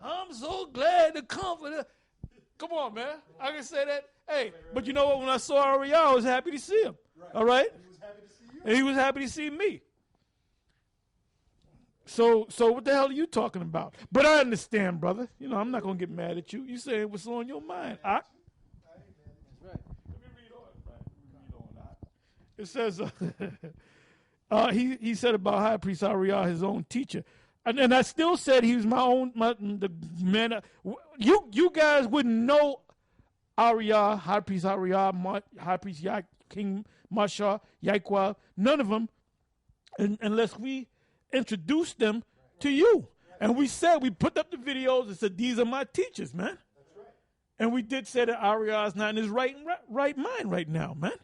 I'm so glad the comforter. Come on, man. I can say that. Hey, but you know what? When I saw Ahrayah, I was happy to see him. Right. All right? And he was happy to see you. And he was happy to see me. So what the hell are you talking about? But I understand, brother. You know, I'm not going to get mad at you. You saying what's on your mind. That's right. Let me read on. It says, he said about High Priest Ahrayah, his own teacher. And I still said he was the man. You guys wouldn't know Ahrayah, High Priest Ahrayah, High Priest King Masha, Yaiqua, none of them, unless we introduced them to you. And we put up the videos and said, these are my teachers, man. That's right. And we did say that Ahrayah is not in his right mind right now, man. That's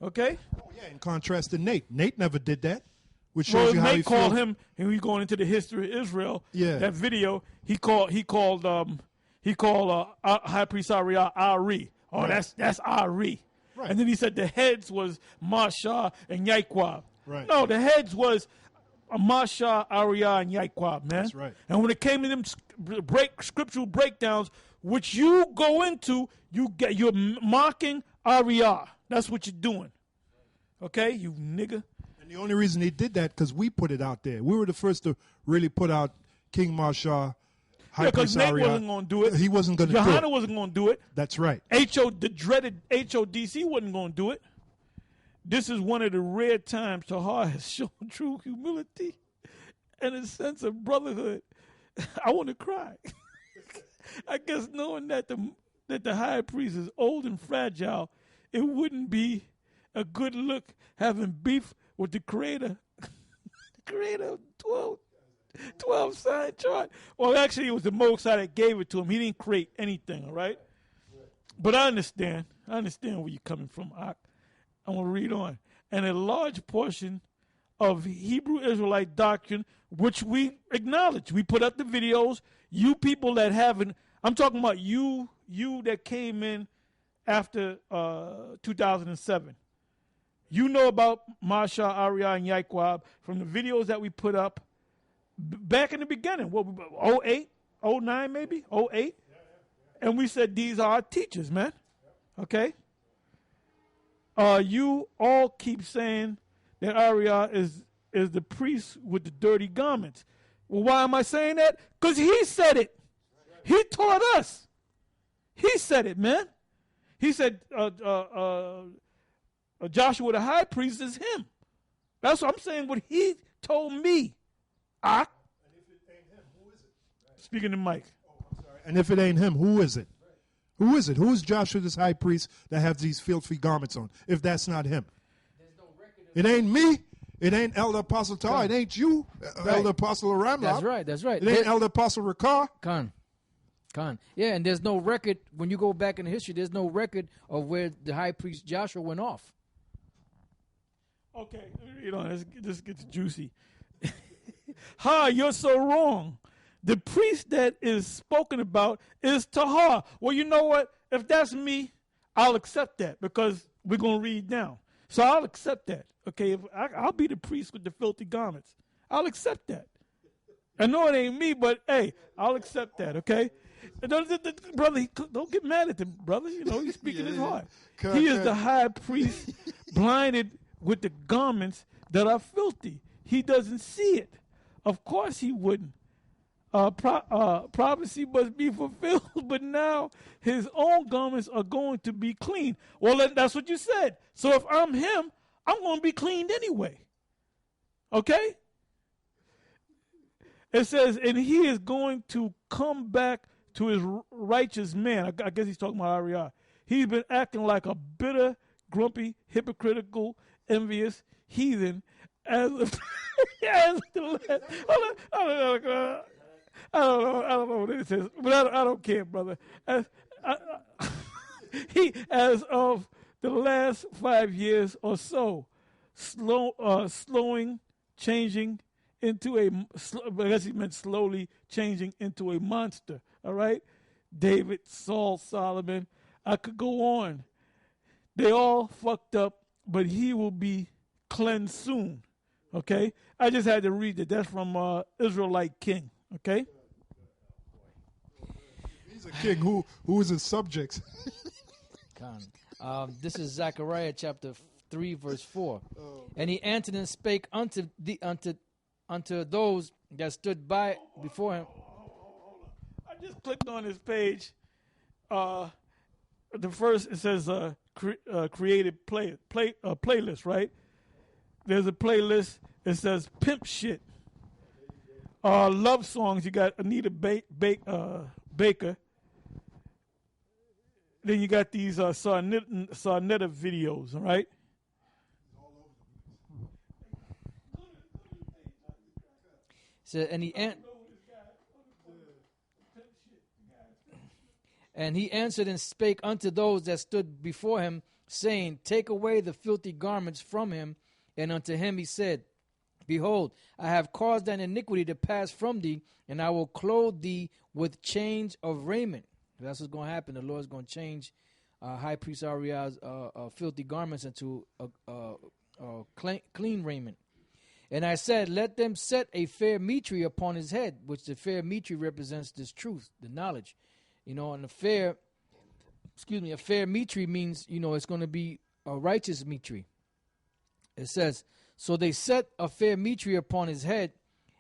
right. Okay? Oh, yeah, in contrast to Nate. Nate never did that. Which shows you how Nate he called feels. him, and we going into the history of Israel. Yeah. That video, he called High Priest Ahrayah Ari. Oh, Right. that's Ari. Right. And then he said the heads was Masha and Yaiqua. Right. No, the heads was Masha, Ahrayah, and Yaiqua, man. That's right. And when it came to them scriptural breakdowns, which you go into, you're mocking Ahrayah. That's what you're doing. Okay, you nigga. And the only reason he did that because we put it out there. We were the first to really put out King Marshall, High Because Priest Nate Ahrayah. wasn't going to do it. He wasn't going to do Johanna it. wasn't going to do it. That's right. The dreaded HODC wasn't going to do it. This is one of the rare times Tahar has shown true humility and a sense of brotherhood. I want to cry. I guess knowing that the high priest is old and fragile, it wouldn't be a good look having beef with the creator. The creator of 12 sign chart. Well, actually, it was the Most High that gave it to him. He didn't create anything, all right? But I understand. I understand where you're coming from, Ak. I'm going to read on. And a large portion of Hebrew Israelite doctrine, which we acknowledge. We put up the videos. You people that haven't, I'm talking about you that came in after 2007. You know about Masha, Ahrayah, and Yaiqua from the videos that we put up back in the beginning. What, 08, 09 maybe, 08? And we said these are our teachers, man. Okay? You all keep saying that Ahrayah is the priest with the dirty garments. Well, why am I saying that? Because he said it. He taught us. He said it, man. He said Joshua the high priest is him. That's what I'm saying, what he told me. And if it ain't him, who is it? Right. Speaking to Mike. Oh, I'm sorry. And if it ain't him, who is it? Who is it? Who is Joshua this high priest that has these filthy garments on? If that's not him. There's no record of It ain't me. It ain't Elder Apostle Tar. It ain't you, Elder Apostle Aramla. That's right. That's right. It ain't Elder Apostle Rakar. Khan. Yeah, and there's no record, when you go back in the history, there's no record of where the high priest Joshua went off. Okay, this gets juicy. You're so wrong. The priest that is spoken about is Tahar. Well, you know what? If that's me, I'll accept that because we're going to read now. So I'll accept that. Okay, I'll be the priest with the filthy garments. I'll accept that. I know it ain't me, but hey, I'll accept that, okay? Brother, don't get mad at him, brother. You know, he's speaking his heart. He is the high priest blinded with the garments that are filthy. He doesn't see it. Of course he wouldn't. Prophecy must be fulfilled, but now his own garments are going to be clean. Well, that's what you said. So if I'm him, I'm going to be cleaned anyway. Okay? It says, and he is going to come back to his righteous man. I guess he's talking about Ahrayah. He's been acting like a bitter, grumpy, hypocritical, envious heathen as the I don't know what it says, but I don't care, brother. As of the last 5 years or so, slowing, changing into I guess he meant slowly changing into a monster. All right, David, Saul, Solomon. I could go on. They all fucked up, but he will be cleansed soon. Okay, I just had to read that. That's from Israelite King. Okay. So King, who is his subjects? This is Zechariah chapter 3, verse 4. And he answered and spake unto those that stood by before him. I just clicked on this page. The first, it says created playlist, right? There's a playlist. It says pimp shit. Love songs. You got Anita Baker. Then you got these Sarnetta videos, all right? So, and he answered and spake unto those that stood before him, saying, Take away the filthy garments from him. And unto him he said, Behold, I have caused thine iniquity to pass from thee, and I will clothe thee with change of raiment. That's what's going to happen. The Lord's going to change High Priest Ahrayah's filthy garments into clean raiment. And I said, Let them set a fair mitre upon his head, which the fair mitre represents this truth, the knowledge. And a fair mitre means, it's going to be a righteous mitre. It says, So they set a fair mitre upon his head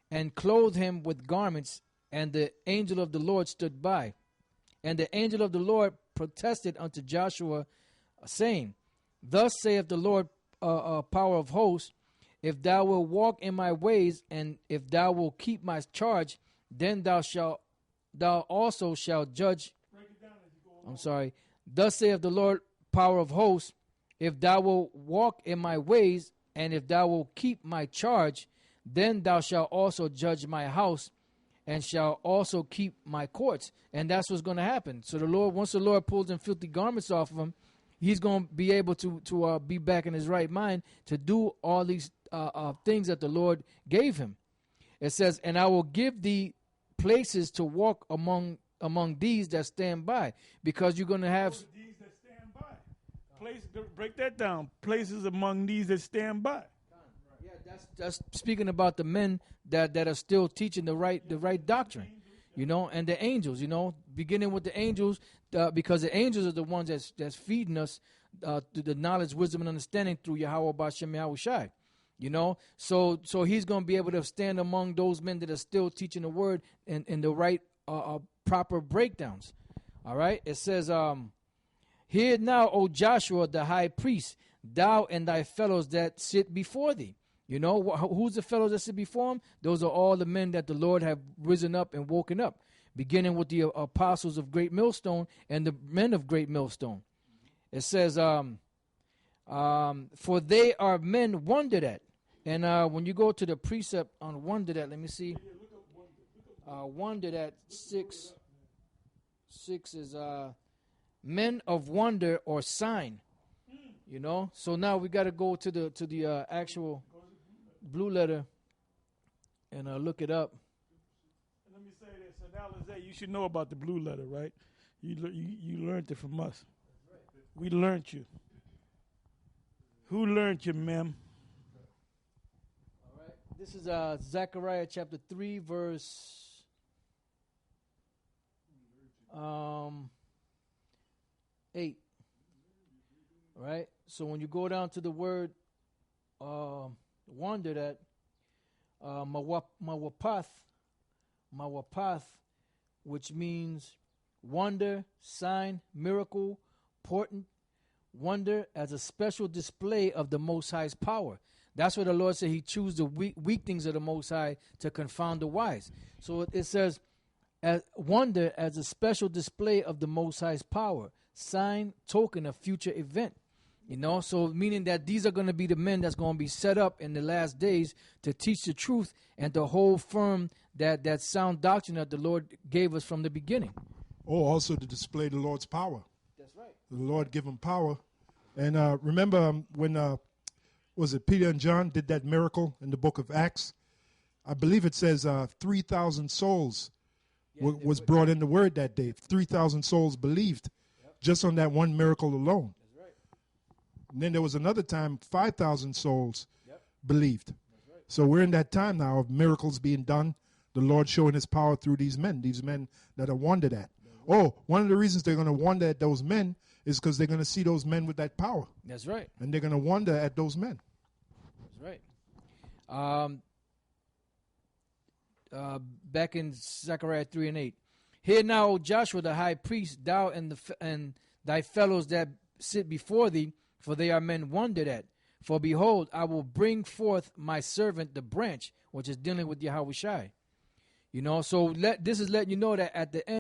and clothed him with garments, and the angel of the Lord stood by. And the angel of the Lord protested unto Joshua, saying, Thus saith the Lord, power of hosts, if thou wilt walk in my ways, and if thou wilt keep my charge, then thou also shalt judge. Thus saith the Lord, power of hosts, if thou wilt walk in my ways, and if thou wilt keep my charge, then thou shalt also judge my house, and shall also keep my courts. And that's what's going to happen. So once the Lord pulls them filthy garments off of him, he's going to be able to be back in his right mind to do all these things that the Lord gave him. It says, And I will give thee places to walk among these that stand by, because you're going to have these that stand by. Break that down. Places among these that stand by. Yeah, that's speaking about the men that are still teaching the right doctrine, and the angels, beginning with the angels, because the angels are the ones that's feeding us through the knowledge, wisdom, and understanding through Yahweh Bashem Yahushai. So he's going to be able to stand among those men that are still teaching the word in the right proper breakdowns. All right, it says, Hear now, O Joshua the high priest, thou and thy fellows that sit before thee. Who's the fellows that sit before him? Those are all the men that the Lord have risen up and woken up, beginning with the apostles of Great Millstone and the men of Great Millstone. It says, For they are men wondered at. And when you go to the precept on wondered at, let me see. Wondered at 6 is men of wonder or sign. So now we got to go to the actual blue letter and look it up. Let me say this. So now, Lizette, you should know about the blue letter, right? You learned it from us. We learned you. Who learned you, ma'am? All right. This is Zechariah chapter 3, verse 8. Right? So when you go down to the word wondered at, mawapath, which means wonder, sign, miracle, portent, wonder as a special display of the Most High's power. That's what the Lord said. He chose the weak things of the Most High to confound the wise. So it says, wonder as a special display of the Most High's power, sign, token of future event. So meaning that these are going to be the men that's going to be set up in the last days to teach the truth and to hold firm that sound doctrine that the Lord gave us from the beginning. Oh, also to display the Lord's power. That's right. The Lord give him power. And remember when, was it Peter and John did that miracle in the book of Acts? I believe it says 3,000 souls was brought in the word that day. 3,000 souls believed just on that one miracle alone. And then there was another time 5,000 souls believed. Right. So we're in that time now of miracles being done, the Lord showing his power through these men that are wondered at. Oh, one of the reasons they're going to wonder at those men is because they're going to see those men with that power. That's right. And they're going to wonder at those men. That's right. Back in Zechariah 3:8. Hear now, O Joshua the high priest, thou and thy fellows that sit before thee, for they are men wondered at. For behold, I will bring forth my servant the branch, which is dealing with Yahushai. You know, so this is letting you know that at the end,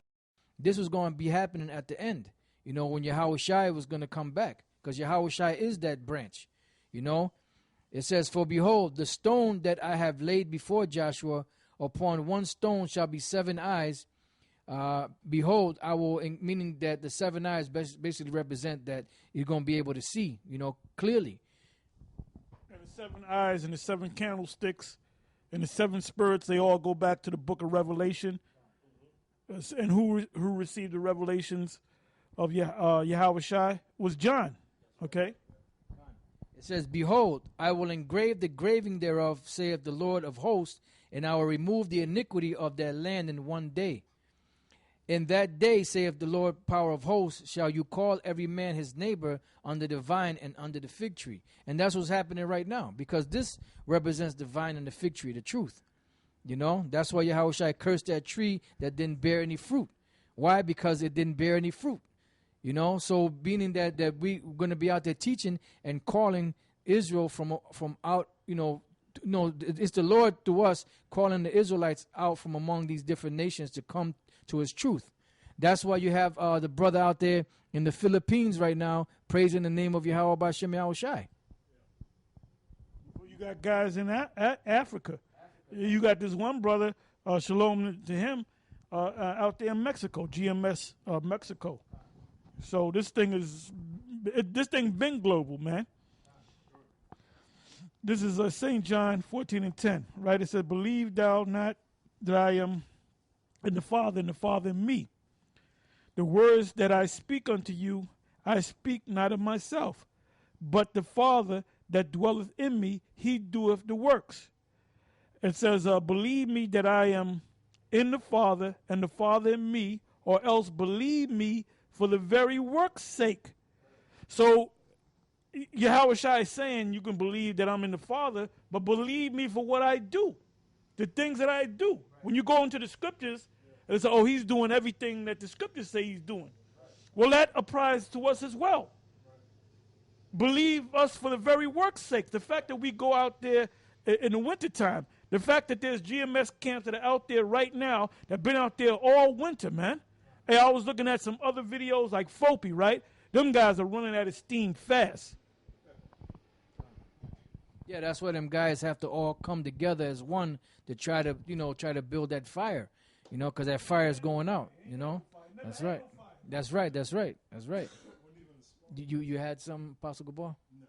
this was going to be happening at the end. You know, when Yahushai was going to come back, because Yahushai is that branch. You know, it says, for behold, the stone that I have laid before Joshua, upon one stone shall be 7 eyes. Behold, I will, meaning that the 7 eyes basically represent that you're going to be able to see, you know, clearly. And the 7 eyes and the 7 candlesticks and the 7 spirits, they all go back to the book of Revelation. And who received the revelations of Yahushai was John. Okay? It says, behold, I will engrave the graving thereof, saith the Lord of hosts, and I will remove the iniquity of that land in one day. In that day, saith the Lord, power of hosts, shall you call every man his neighbor under the vine and under the fig tree. And that's what's happening right now, because this represents the vine and the fig tree, the truth. You know, that's why Yahushua cursed that tree that didn't bear any fruit. Why? Because it didn't bear any fruit. You know, so meaning that we're going to be out there teaching and calling Israel from out, you know, no, it's the Lord to us calling the Israelites out from among these different nations to come to his truth. That's why you have the brother out there in the Philippines right now praising the name of Yahweh B'Shem Yahushai. Well, you got guys in Africa. You got this one brother, shalom to him, out there in Mexico, GMS Mexico. So this thing been global, man. This is St. John 14:10, right? It says, believe thou not that I am in the Father, and the Father in me. The words that I speak unto you, I speak not of myself, but the Father that dwelleth in me, he doeth the works. It says, believe me that I am in the Father, and the Father in me, or else believe me for the very work's sake. So Yahushua is saying you can believe that I'm in the Father, but believe me for what I do, the things that I do. When you go into the scriptures, it's oh, he's doing everything that the scriptures say he's doing. Well, that applies to us as well. Believe us for the very work's sake. The fact that we go out there in the wintertime, the fact that there's GMS camps that are out there right now that have been out there all winter, man. Hey, I was looking at some other videos like Fopi, right? Them guys are running out of steam fast. Yeah, that's why them guys have to all come together as one to try to build that fire, you know, because that fire is going out, you know. That's right. That's right. That's right. That's right. You had some Apostle Gabar? No.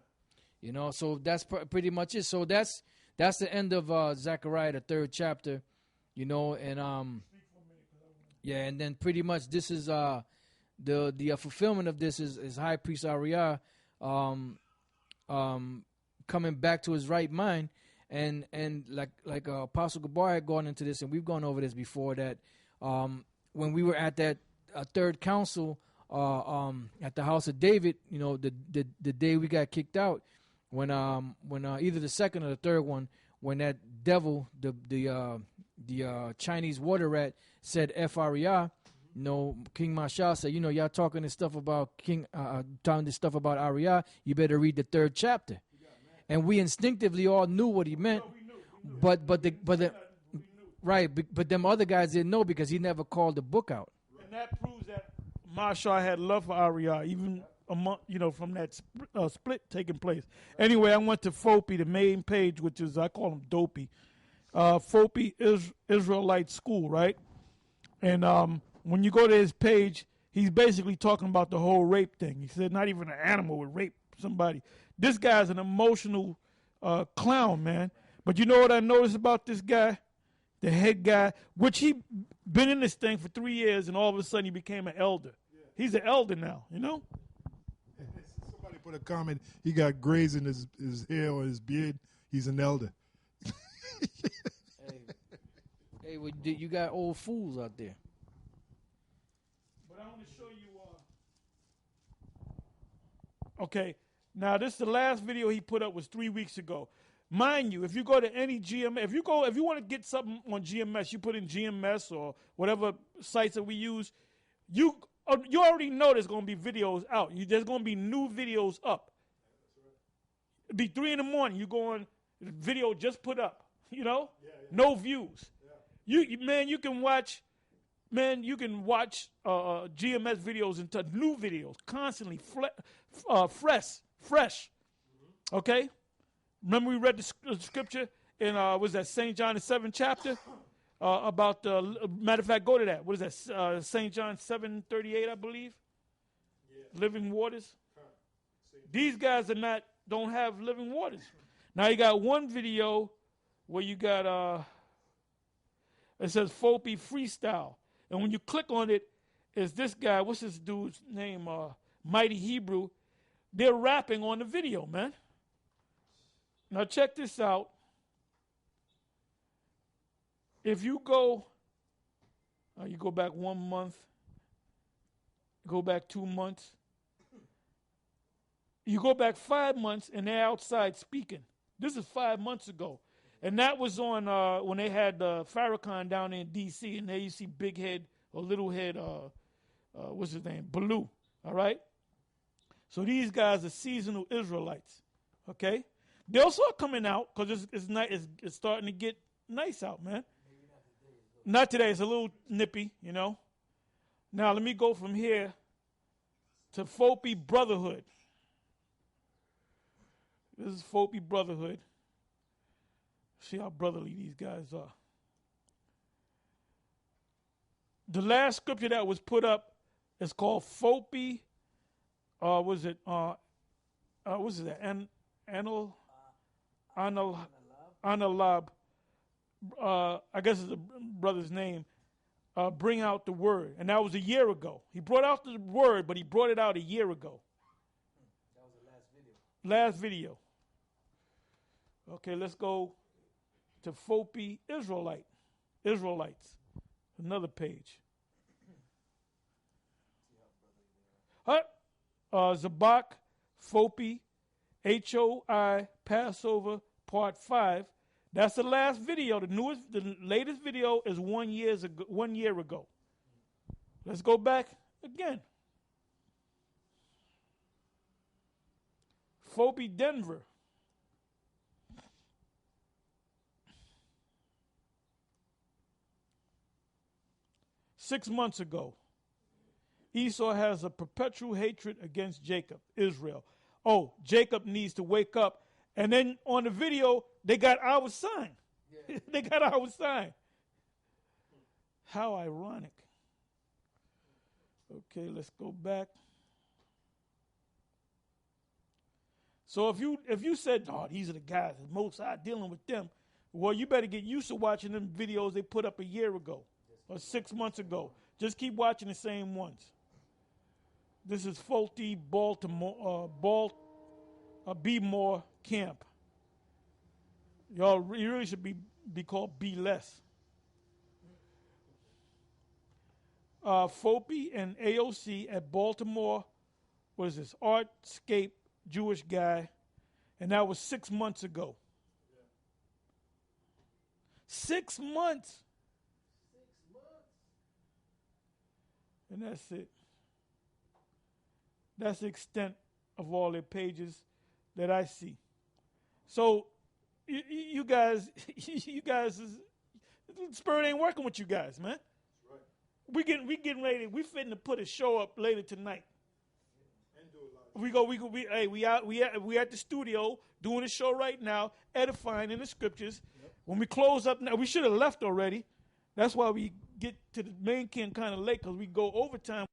You know, so that's pretty much it. So that's the end of Zechariah, the 3rd chapter, you know, and yeah, and then pretty much this is the fulfillment of this is High Priest Ahrayah coming back to his right mind, and like Apostle Gabar had gone into this, and we've gone over this before, that when we were at that 3rd council at the house of David, you know, the day we got kicked out, when either the 2nd or the 3rd one, when that devil, the Chinese water rat said Ahrayah, you know, King Mashal said, you know, y'all talking this stuff about talking this stuff about Ahrayah, you better read the 3rd chapter. And we instinctively all knew what he meant, but them other guys didn't know because he never called the book out. And that proves that Mashal had love for Ahrayah, even from that split taking place. Anyway, I went to Fopi, the main page, which is, I call him Dopey. Fopi Israelite School, right? And when you go to his page, he's basically talking about the whole rape thing. He said not even an animal would rape somebody. This guy's an emotional clown, man. But you know what I noticed about this guy? The head guy, which he been in this thing for 3 years, and all of a sudden he became an elder. Yeah. He's an elder now, you know? Somebody put a comment, he got grays in his hair or his beard. He's an elder. Hey, well, you got old fools out there. But want to show you. Okay, now this is the last video he put up was 3 weeks ago. Mind you, if you go to any GMS, if you want to get something on GMS, you put in GMS or whatever sites that we use, you already know there's going to be videos out. There's going to be new videos up. It'd be 3 in the morning. You go on, the video just put up. No views. Yeah. You can watch. Man, you can watch GMS videos into new videos constantly, fresh. Mm-hmm. Okay? Remember we read the scripture in, was that St. John the 7th chapter? About, matter of fact, go to that. What is that? St. John 7:38, I believe? Yeah. Living waters. Huh. These guys don't have living waters. Now you got one video where you got, it says Fopi Freestyle. And when you click on it, it's this guy, what's this dude's name? Mighty Hebrew. They're rapping on the video, man. Now check this out. If you go back 1 month, go back 2 months, you go back 5 months and they're outside speaking. This is 5 months ago. And that was on when they had Farrakhan down in D.C. and there you see Big Head or Little Head, what's his name? Baloo, all right? So these guys are seasonal Israelites, okay? They'll start coming out because it's starting to get nice out, man. Not today. It's a little nippy, Now let me go from here to Fopi Brotherhood. This is Fopi Brotherhood. See how brotherly these guys are. The last scripture that was put up is called Fopi. Was it? What's that? Analab. I guess it's the brother's name. Bring out the word, and that was a year ago. He brought out the word, but he brought it out a year ago. That was the last video. Last video. Okay, let's go to Fopi Israelites. Another page. Zabak, Fopi, HOI, Passover, Part 5. That's the last video. The latest video is 1 year ago. Let's go back again. Fopi Denver. Six months ago, Esau has a perpetual hatred against Jacob, Israel. Oh, Jacob needs to wake up. And then on the video, they got our sign. Yeah. They got our sign. How ironic. Okay, let's go back. So if you said, oh, these are the guys, the Most High dealing with them, well, you better get used to watching them videos they put up a year ago or 6 months ago. Just keep watching the same ones. This is faulty Baltimore, Be More Camp. You really should be called Be Less. Fopi and AOC at Baltimore, what is this, Artscape Jewish guy, and that was 6 months ago. Yeah. 6 months. And that's it. That's the extent of all their pages that I see. So, you guys, the Spirit ain't working with you guys, man. That's right. We getting ready. We fitting to put a show up later tonight. We at the studio doing a show right now, edifying in the scriptures. Yep. When we close up now, we should have left already. That's why we get to the main camp kind of late because we go overtime.